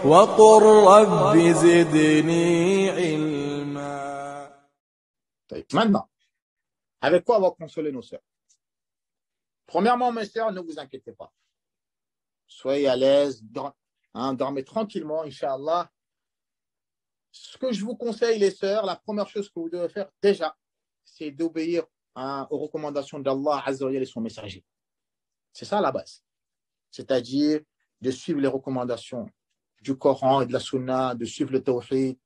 وقل رب زدني علما. Maintenant, avec quoi on va consoler nos sœurs? Premièrement, mes sœurs, ne vous inquiétez pas. Soyez à l'aise, dormez tranquillement, Inch'Allah. Ce que je vous conseille, les sœurs, la première chose que vous devez faire déjà, c'est d'obéir aux recommandations d'Allah Azza wa Jalla et son messager. C'est ça la base. C'est-à-dire de suivre les recommandations du Coran et de la Sunna, de suivre le Tawhid,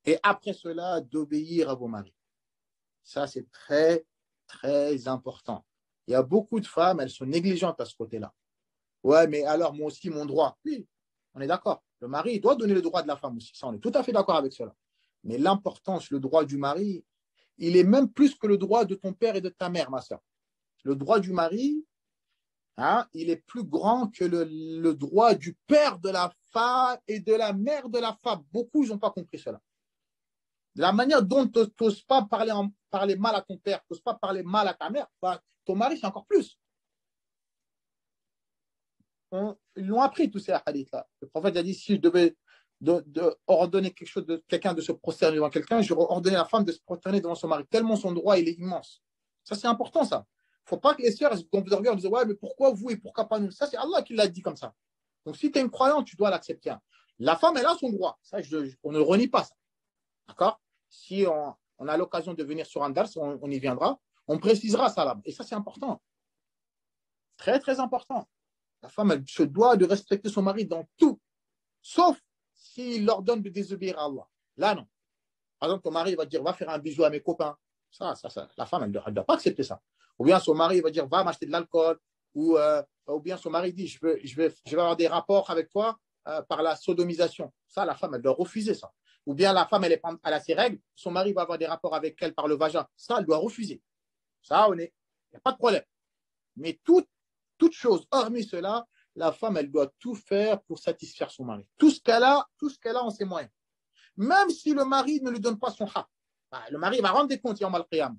et après cela, d'obéir à vos maris. Ça, c'est très, très important. Il y a beaucoup de femmes, elles sont négligentes à ce côté-là. Ouais, mais alors, moi aussi, mon droit. Oui, on est d'accord. Le mari, il doit donner le droit de la femme aussi. Ça, on est tout à fait d'accord avec cela. Mais l'importance, le droit du mari, il est même plus que le droit de ton père et de ta mère, ma soeur. Le droit du mari, il est plus grand que le droit du père de la femme et de la mère de la femme. Beaucoup, ils n'ont pas compris cela. De la manière dont tu n'oses pas parler mal à ton père, tu n'oses pas parler mal à ta mère, bah, ton mari, c'est encore plus. Ils l'ont appris, tous ces hadiths-là. Le prophète a dit, si je devais ordonner quelqu'un de se prosterner devant quelqu'un, j'aurais ordonné à la femme de se prosterner devant son mari, tellement son droit, il est immense. Ça, c'est important, ça. Il ne faut pas que les sœurs, quand vous regardez, disent, ouais, mais pourquoi vous et pourquoi pas nous? Ça, c'est Allah qui l'a dit comme ça. Donc, si tu es une croyante, tu dois l'accepter. La femme, elle a son droit. Ça, on ne renie pas ça. D'accord? Si on a l'occasion de venir sur un dars, on y viendra, on précisera ça là. Et ça, c'est important. Très, très important. La femme, elle se doit de respecter son mari dans tout, sauf s'il leur donne de désobéir à Allah. Là, non. Par exemple, ton mari va dire, va faire un bisou à mes copains. Ça, la femme, elle ne doit pas accepter ça. Ou bien son mari va dire, va m'acheter de l'alcool. Ou bien son mari dit, je vais avoir des rapports avec toi par la sodomisation. Ça, la femme, elle doit refuser ça. Ou bien la femme, elle a ses règles, son mari va avoir des rapports avec elle par le vagin. Ça, elle doit refuser. Ça, il n'y a pas de problème. Mais toute chose, hormis cela, la femme, elle doit tout faire pour satisfaire son mari. Tout ce qu'elle a en ses moyens. Même si le mari ne lui donne pas son haq. Le mari va rendre des comptes, Yawm al-Qiyam.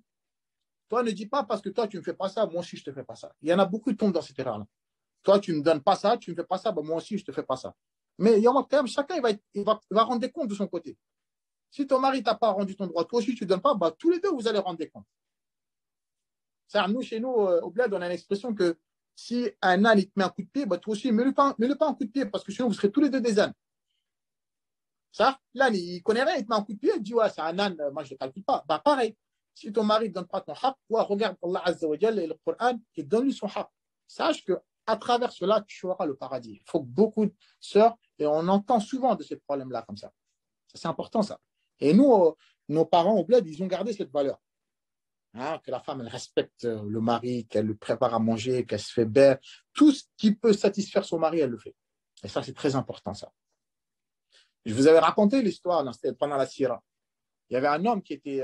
Toi, ne dis pas parce que toi, tu ne me fais pas ça, moi aussi, je ne te fais pas ça. Il y en a beaucoup qui tombent dans cette erreur-là. Toi, tu ne me donnes pas ça, tu ne me fais pas ça, moi aussi, je ne te fais pas ça. Mais Yawm al-Qiyam, chacun, il va rendre des comptes de son côté. Si ton mari ne t'a pas rendu ton droit, toi aussi, tu ne donnes pas, tous les deux, vous allez rendre des comptes. Ça, nous, chez nous, au bled, on a l'expression que si un âne, il te met un coup de pied, toi aussi, mets-le pas un coup de pied, parce que sinon, vous serez tous les deux des ânes. Ça, l'âne, il ne connaît rien, il te met un coup de pied, il te dit, ouais, c'est un âne, moi, je ne le calcule pas. Pareil, si ton mari ne donne pas ton haq, toi, regarde Allah Azza wa Jalla et le Coran et donne-lui son haq. Sache qu'à travers cela, tu auras le paradis. Il faut que beaucoup de sœurs, et on entend souvent de ces problèmes-là comme ça. Ça, c'est important, ça. Et nous, nos parents au bled, ils ont gardé cette valeur. Que la femme elle respecte le mari, qu'elle le prépare à manger, qu'elle se fait belle. Tout ce qui peut satisfaire son mari, elle le fait. Et ça, c'est très important, ça. Je vous avais raconté l'histoire pendant la Sira. Il y avait un homme qui était...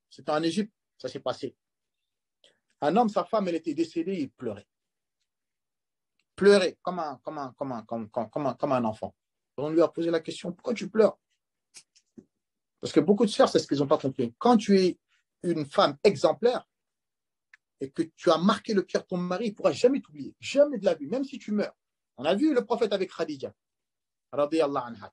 c'était en Égypte, ça s'est passé. Un homme, sa femme, elle était décédée, il pleurait. Pleurait comme un enfant. On lui a posé la question, pourquoi tu pleures? Parce que beaucoup de sœurs, c'est ce qu'ils n'ont pas compris. Quand tu es une femme exemplaire, et que tu as marqué le cœur de ton mari, il ne pourra jamais t'oublier, jamais de la vie, même si tu meurs. On a vu le prophète avec Khadija,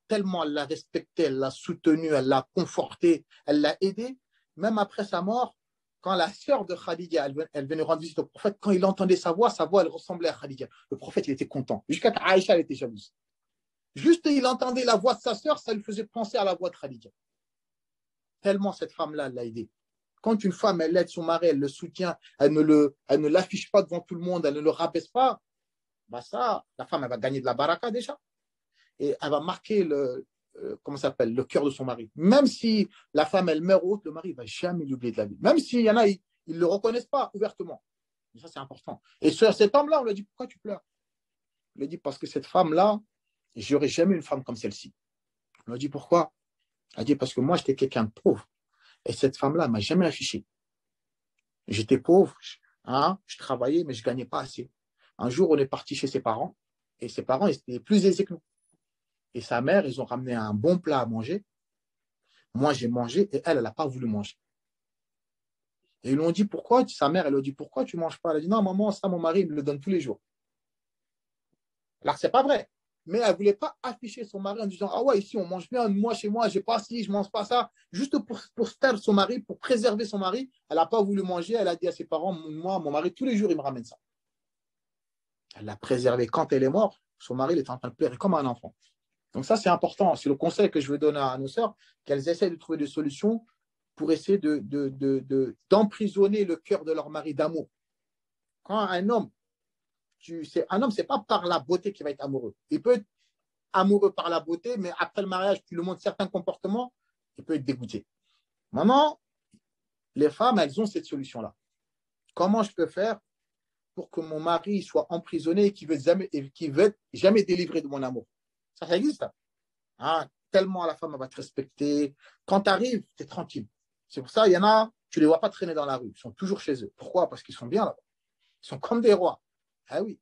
tellement elle l'a respecté, elle l'a soutenu, elle l'a conforté, elle l'a aidé, même après sa mort, quand la sœur de Khadija, elle venait rendre visite au prophète, quand il entendait sa voix, elle ressemblait à Khadija. Le prophète, il était content. Jusqu'à Aïcha, elle était jalouse. Juste, il entendait la voix de sa sœur, ça lui faisait penser à la voix de Khadija. Tellement cette femme-là, elle l'a aidé. Quand une femme, elle aide son mari, elle le soutient, elle ne l'affiche pas devant tout le monde, elle ne le rabaisse pas, ça, la femme, elle va gagner de la baraka déjà. Et elle va marquer le cœur de son mari. Même si la femme, elle meurt haute, le mari ne va jamais l'oublier de la vie. Même s'il y en a, ils ne le reconnaissent pas ouvertement. Mais ça, c'est important. Et sur cet homme-là, on lui a dit, pourquoi tu pleures? On lui a dit, parce que cette femme-là, je n'aurai jamais une femme comme celle-ci. On lui a dit, pourquoi? Elle a dit, parce que moi, j'étais quelqu'un de pauvre. Et cette femme-là ne m'a jamais affiché. J'étais pauvre, je travaillais, mais je ne gagnais pas assez. Un jour, on est parti chez ses parents, et ses parents, ils étaient plus aisés que nous. Et sa mère, ils ont ramené un bon plat à manger. Moi, j'ai mangé, et elle n'a pas voulu manger. Et ils lui ont dit, pourquoi? Sa mère, elle lui a dit, pourquoi tu ne manges pas? Elle a dit, non, maman, ça, mon mari, il me le donne tous les jours. Alors, ce n'est pas vrai. mais elle ne voulait pas afficher son mari en disant ah ouais, ici on mange bien, moi chez moi, j'ai pas ci, je mange pas ça. Juste pour se taire son mari, pour préserver son mari, elle n'a pas voulu manger. Elle a dit à ses parents moi, mon mari, tous les jours, il me ramène ça. Elle l'a préservé. Quand elle est morte, son mari il était en train de pleurer comme un enfant. Donc ça, c'est important. C'est le conseil que je veux donner à nos sœurs, qu'elles essaient de trouver des solutions pour essayer d'emprisonner le cœur de leur mari d'amour. Quand un homme, c'est pas par la beauté qu'il va être amoureux. Il peut être amoureux par la beauté, mais après le mariage, tu lui montres certains comportements, il peut être dégoûté. Maintenant, les femmes, elles ont cette solution-là. Comment je peux faire pour que mon mari soit emprisonné et qu'il ne veut jamais délivrer de mon amour? Ça existe. Hein? Tellement la femme elle va te respecter. Quand tu arrives, tu es tranquille. C'est pour ça, il y en a, tu ne les vois pas traîner dans la rue. Ils sont toujours chez eux. Pourquoi? Parce qu'ils sont bien là-bas. Ils sont comme des rois. Ah oui.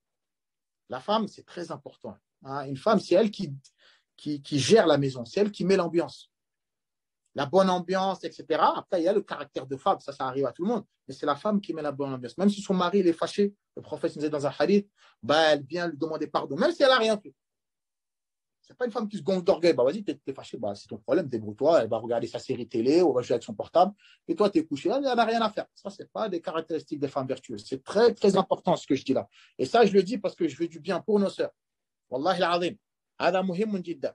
La femme, c'est très important. Hein? Une femme, c'est elle qui gère la maison. C'est elle qui met l'ambiance. La bonne ambiance, etc. Après, il y a le caractère de femme. Ça arrive à tout le monde. Mais c'est la femme qui met la bonne ambiance. Même si son mari il est fâché, le prophète nous dit dans un hadith, elle vient lui demander pardon. Même si elle n'a rien fait. C'est pas une femme qui se gonfle d'orgueil. Vas-y, t'es fâché, c'est ton problème, débrouille-toi. Elle va regarder sa série télé ou va jouer avec son portable. Et toi, t'es couché, elle n'a rien à faire. Ça, c'est pas des caractéristiques des femmes vertueuses. C'est très, très important ce que je dis là. Et ça, je le dis parce que je veux du bien pour nos sœurs. Wallahi al-azim. Hada muhimmun jiddan.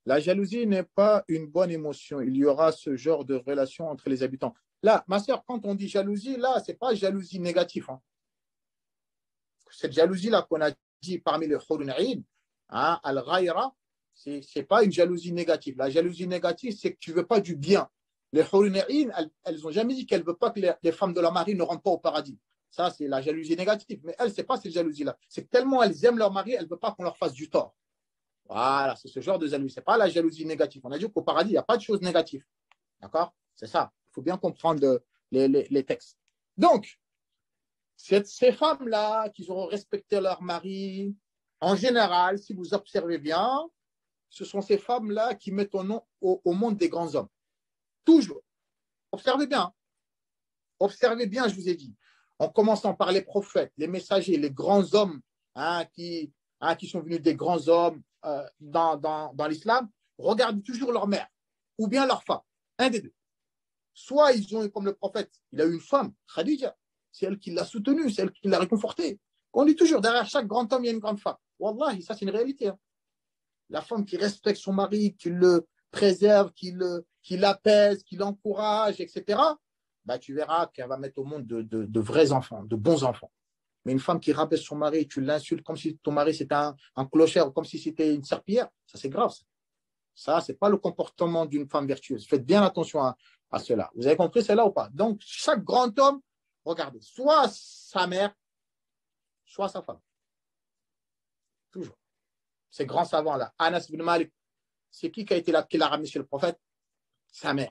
La jalousie n'est pas une bonne émotion. Il y aura ce genre de relation entre les habitants. Là, ma sœur, quand on dit jalousie, là, c'est pas jalousie négative. Hein. Cette jalousie-là qu'on a dit parmi les Hurun Aïd, hein, Al-Ghayra, ce n'est pas une jalousie négative. La jalousie négative, c'est que tu ne veux pas du bien. Les Hurun Aïd, elles n'ont jamais dit qu'elles ne veulent pas que les femmes de la marine ne rentrent pas au paradis. Ça, c'est la jalousie négative. Mais elles, ce n'est pas cette jalousie-là. C'est que tellement elles aiment leur mari, elles ne veulent pas qu'on leur fasse du tort. Voilà, c'est ce genre de jalousie. Ce n'est pas la jalousie négative. On a dit qu'au paradis, il n'y a pas de choses négatives. D'accord? C'est ça. Il faut bien comprendre les textes. Donc, ces femmes-là qui auront respecté leur mari, en général, si vous observez bien, ce sont ces femmes-là qui mettent au monde des grands hommes. Toujours. Observez bien. Observez bien, je vous ai dit. En commençant par les prophètes, les messagers, les grands hommes qui sont venus des grands hommes dans l'islam, regardez toujours leur mère ou bien leur femme. Un des deux. Soit ils ont, comme le prophète, il a eu une femme, Khadija. C'est elle qui l'a soutenu, c'est elle qui l'a réconforté. On dit toujours, derrière chaque grand homme, il y a une grande femme. Wallahi, ça, c'est une réalité. Hein. La femme qui respecte son mari, qui le préserve, qui l'apaise, qui l'encourage, etc., tu verras qu'elle va mettre au monde de vrais enfants, de bons enfants. Mais une femme qui rabaisse son mari, tu l'insultes comme si ton mari c'était un clochard, comme si c'était une serpillière, ça, c'est grave. Ça, ce n'est pas le comportement d'une femme vertueuse. Faites bien attention à cela. Vous avez compris cela ou pas? Donc, chaque grand homme, regardez, soit sa mère, soit sa femme. Toujours. Ces grands savants-là. Anas ibn Malik, c'est qui a été là, qui l'a ramené chez le prophète? Sa mère.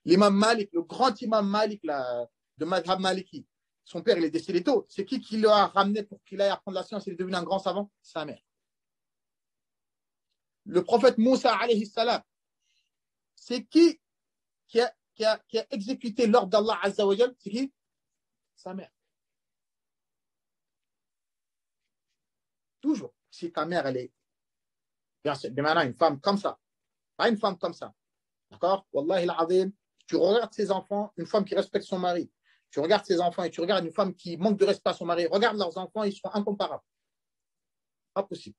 L'imam Malik, le grand imam Malik de Madhab Maliki, son père, il est décédé tôt. C'est qui l'a ramené pour qu'il aille apprendre la science et il est devenu un grand savant? Sa mère. Le prophète Moussa, alayhi salam, c'est qui a exécuté l'ordre d'Allah Azza wa Jal? C'est qui? Sa mère. Toujours. Si ta mère, elle est bien maintenant une femme comme ça, pas une femme comme ça, d'accord? Wallahi al-azim, tu regardes ses enfants, une femme qui respecte son mari, tu regardes ses enfants et tu regardes une femme qui manque de respect à son mari, regarde leurs enfants, ils seront incomparables. Pas possible.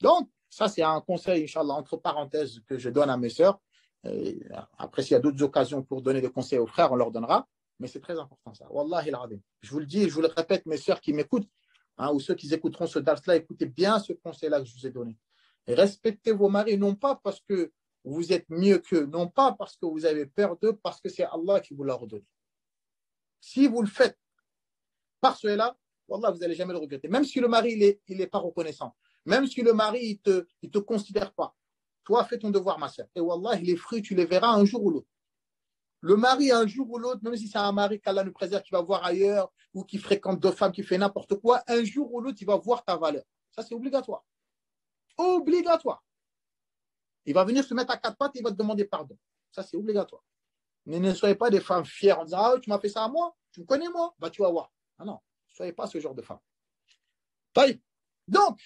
Donc, ça, c'est un conseil, Inch'Allah, entre parenthèses, que je donne à mes sœurs. Après, s'il y a d'autres occasions pour donner des conseils aux frères, on leur donnera. Mais c'est très important, ça. Wallahi al-azim. Je vous le dis et je vous le répète, mes sœurs qui m'écoutent, ou ceux qui écouteront ce dars-là, écoutez bien ce conseil-là que je vous ai donné. Et respectez vos maris, non pas parce que vous êtes mieux qu'eux, non pas parce que vous avez peur d'eux, parce que c'est Allah qui vous l'a redonné. Si vous le faites par cela, Wallah, vous n'allez jamais le regretter. Même si le mari, il est pas reconnaissant. Même si le mari, il te considère pas. Toi, fais ton devoir, ma sœur. Et Wallah, les fruits, tu les verras un jour ou l'autre. Le mari, un jour ou l'autre, même si c'est un mari qu'Allah nous préserve, qui va voir ailleurs, ou qui fréquente d'autres femmes, qui fait n'importe quoi, un jour ou l'autre, il va voir ta valeur. Ça, c'est obligatoire. Obligatoire. Il va venir se mettre à quatre pattes et il va te demander pardon. Ça, c'est obligatoire. Mais ne soyez pas des femmes fières en disant ah, tu m'as fait ça à moi, tu me connais moi, tu vas voir. Ah non, ne soyez pas ce genre de femme. Donc,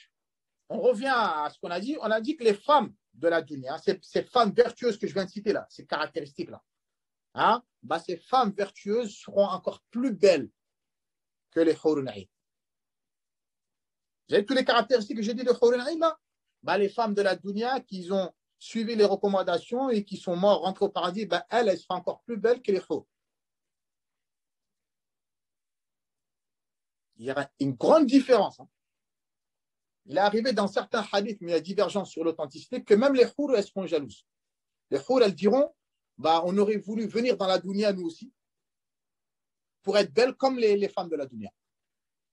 on revient à ce qu'on a dit. On a dit que les femmes de la dunya, ces femmes vertueuses que je viens de citer là, ces caractéristiques-là, hein, bah, ces femmes vertueuses seront encore plus belles que les Hurun Ain. Vous avez toutes les caractéristiques que j'ai dit de Hurun Ain là, bah, les femmes de la dunya qui ont suivi les recommandations et qui sont mortes, rentrées au paradis, bah, elles seront encore plus belles que les Hurun. Il y aura une grande différence. Hein. Il est arrivé dans certains hadiths, mais il y a divergence sur l'authenticité, que même les Hurun, elles seront jalouses. Les Hurun, elles diront, bah, on aurait voulu venir dans la dunya, nous aussi, pour être belles comme les femmes de la dunya.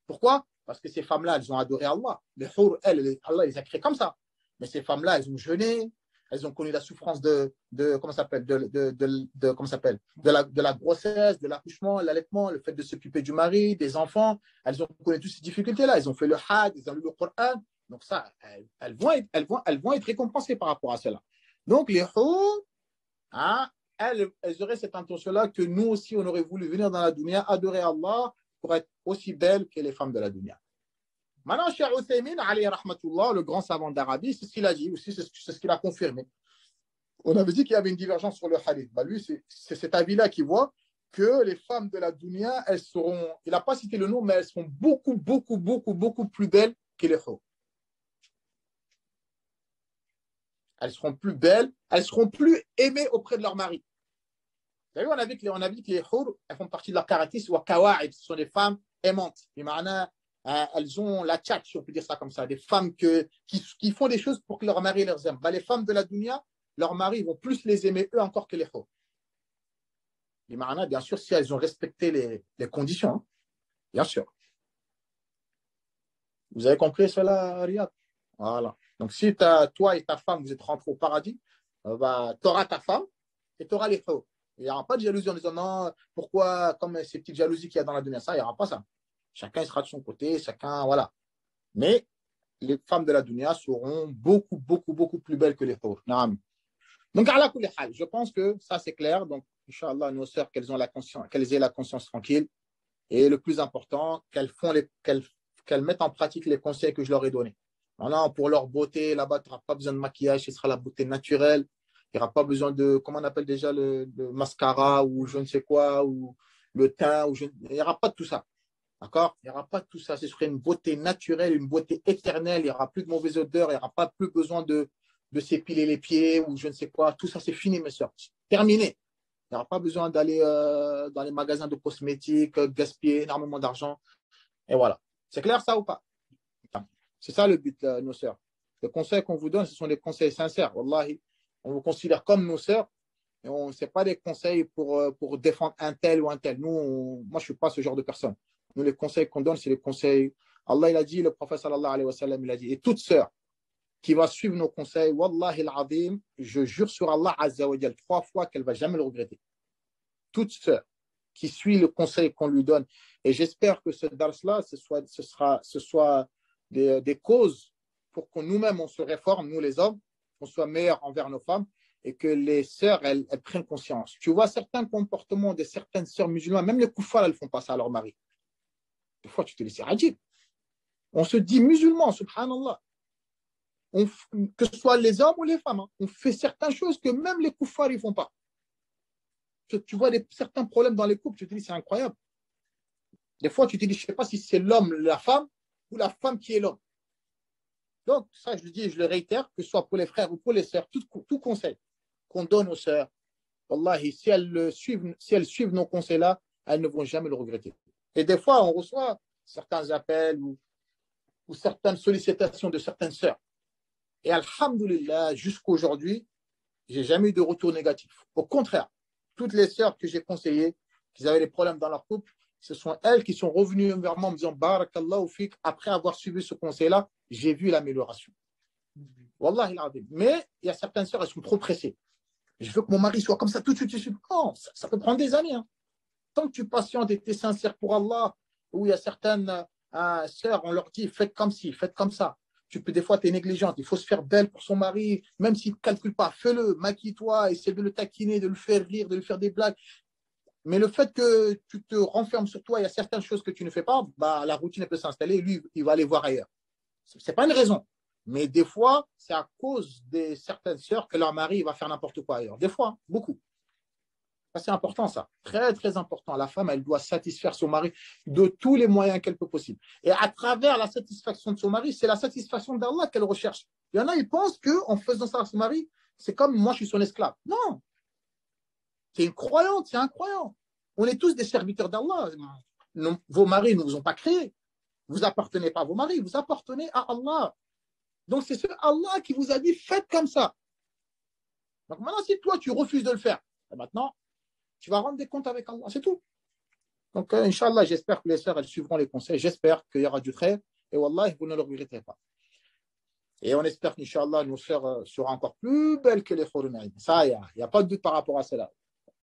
Pourquoi? Parce que ces femmes-là, elles ont adoré Allah. Les Hurun, elles, Allah les a créées comme ça. Mais ces femmes-là, elles ont jeûné, elles ont connu la souffrance comment ça s'appelle, comment ça s'appelle, de la grossesse, de l'accouchement, l'allaitement, le fait de s'occuper du mari, des enfants. Elles ont connu toutes ces difficultés-là. Elles ont fait le Hajj, elles ont lu le Coran. Donc ça, elles vont être récompensées par rapport à cela. Donc les Hurun, hein, elles auraient cette intention-là que nous aussi, on aurait voulu venir dans la dunya, adorer Allah pour être aussi belles que les femmes de la dunya. Maintenant, Cheikh Uthaymin, alayhi rahmatullah, le grand savant d'Arabie, c'est ce qu'il a dit aussi, c'est ce qu'il a confirmé. On avait dit qu'il y avait une divergence sur le hadith. Bah, lui, c'est cet avis-là qui voit que les femmes de la dunya, elles seront, il n'a pas cité le nom, mais elles seront beaucoup, beaucoup, beaucoup, beaucoup plus belles que les Hurun. Elles seront plus belles, elles seront plus aimées auprès de leur mari. Vous savez, on a vu que les Hurun, elles font partie de leur caractère, ou kawa'ib, ce sont des femmes aimantes. Elles ont la tchat, si on peut dire ça comme ça, des femmes qui font des choses pour que leur mari les aime. Bah, les femmes de la dunya, leurs maris vont plus les aimer eux encore que les Hurun. Bien sûr, si elles ont respecté les conditions, hein. Bien sûr. Vous avez compris cela, Riyad? Voilà. Donc, si toi et ta femme, vous êtes rentrés au paradis, bah, tu auras ta femme et tu auras les Hurun. Il n'y aura pas de jalousie en disant non, pourquoi, comme ces petites jalousies qu'il y a dans la dunya, ça, il n'y aura pas ça. Chacun sera de son côté, chacun, voilà. Mais les femmes de la dunya seront beaucoup, beaucoup, beaucoup plus belles que les Hurun. Donc, je pense que ça, c'est clair. Donc, Inch'Allah, nos sœurs, qu'elles aient la conscience tranquille. Et le plus important, qu'elles mettent en pratique les conseils que je leur ai donnés. Maintenant, pour leur beauté, là-bas, tu n'auras pas besoin de maquillage, ce sera la beauté naturelle. Il n'y aura pas besoin de, comment on appelle déjà, le mascara ou je ne sais quoi, ou le teint. Il n'y aura pas de tout ça. D'accord? Il n'y aura pas de tout ça. Ce serait une beauté naturelle, une beauté éternelle. Il n'y aura plus de mauvaise odeur. Il n'y aura pas plus besoin de s'épiler les pieds ou je ne sais quoi. Tout ça, c'est fini, mes soeurs. Terminé. Il n'y aura pas besoin d'aller dans les magasins de cosmétiques, gaspiller énormément d'argent. Et voilà. C'est clair ça ou pas? C'est ça le but, nos sœurs. Les conseils qu'on vous donne, ce sont des conseils sincères. Wallahi, on vous considère comme nos sœurs. Et ce n'est pas des conseils pour défendre un tel ou un tel. Moi, je ne suis pas ce genre de personne. Nous, les conseils qu'on donne, c'est les conseils. Allah, il a dit, le prophète sallallahu alayhi wa sallam, il a dit, et toute sœur qui va suivre nos conseils, Wallahi al-azim, je jure sur Allah azza wa jal 3 fois qu'elle ne va jamais le regretter. Toute sœur qui suit le conseil qu'on lui donne. Et j'espère que ce dars-là, ce soit des causes pour que nous-mêmes, on se réforme, nous les hommes, qu'on soit meilleurs envers nos femmes et que les sœurs, elles prennent conscience. Tu vois certains comportements de certaines sœurs musulmanes, même les koufars, elles ne font pas ça à leur mari. Des fois, tu te dis, c'est rajib. On se dit musulmans, subhanallah. Que ce soit les hommes ou les femmes, hein, on fait certaines choses que même les koufars, ils ne font pas. Tu vois certains problèmes dans les couples, tu te dis, c'est incroyable. Des fois, tu te dis, je ne sais pas si c'est l'homme, la femme, ou la femme qui est l'homme. Donc, ça, je le dis et je le réitère, que ce soit pour les frères ou pour les sœurs, tout conseil qu'on donne aux sœurs, wallahi, si elles suivent nos conseils-là, elles ne vont jamais le regretter. Et des fois, on reçoit certains appels ou certaines sollicitations de certaines sœurs. Et alhamdoulilah, jusqu'à aujourd'hui, je n'ai jamais eu de retour négatif. Au contraire, toutes les sœurs que j'ai conseillées, qui avaient des problèmes dans leur couple, ce sont elles qui sont revenues vers moi en me disant Barakallahu fik, après avoir suivi ce conseil-là, j'ai vu l'amélioration. Wallahi l'azim. Mais il y a certaines sœurs, elles sont trop pressées. Je veux que mon mari soit comme ça tout de suite. Non, ça peut prendre des années. Hein. Tant que tu patientes et tu es sincère pour Allah, où il y a certaines sœurs, on leur dit faites comme ci, faites comme ça. Des fois, tu es négligente. Il faut se faire belle pour son mari, même s'il ne calcule pas. Fais-le, maquille-toi, essaie de le taquiner, de le faire rire, de lui faire des blagues. Mais le fait que tu te renfermes sur toi, il y a certaines choses que tu ne fais pas, bah, la routine peut s'installer et lui, il va aller voir ailleurs. Ce n'est pas une raison. Mais des fois, c'est à cause de certaines sœurs que leur mari va faire n'importe quoi ailleurs. Des fois, beaucoup. Ça, c'est important, ça. Très, très important. La femme, elle doit satisfaire son mari de tous les moyens qu'elle peut possible. Et à travers la satisfaction de son mari, c'est la satisfaction d'Allah qu'elle recherche. Il y en a, ils pensent qu'en faisant ça à son mari, c'est comme moi, je suis son esclave. Non. C'est une croyante, c'est un croyant. On est tous des serviteurs d'Allah. Vos maris ne vous ont pas créés. Vous appartenez pas à vos maris, vous appartenez à Allah. Donc, c'est ce Allah qui vous a dit, faites comme ça. Donc, maintenant, si toi, tu refuses de le faire, maintenant, tu vas rendre des comptes avec Allah, c'est tout. Donc, Inch'Allah, j'espère que les sœurs, elles suivront les conseils. J'espère qu'il y aura du khair. Et Wallah, vous ne le regretterez pas. Et on espère qu'Inch'Allah, nos sœurs seront encore plus belles que les Khouroun. Ça, il n'y a pas de doute par rapport à cela.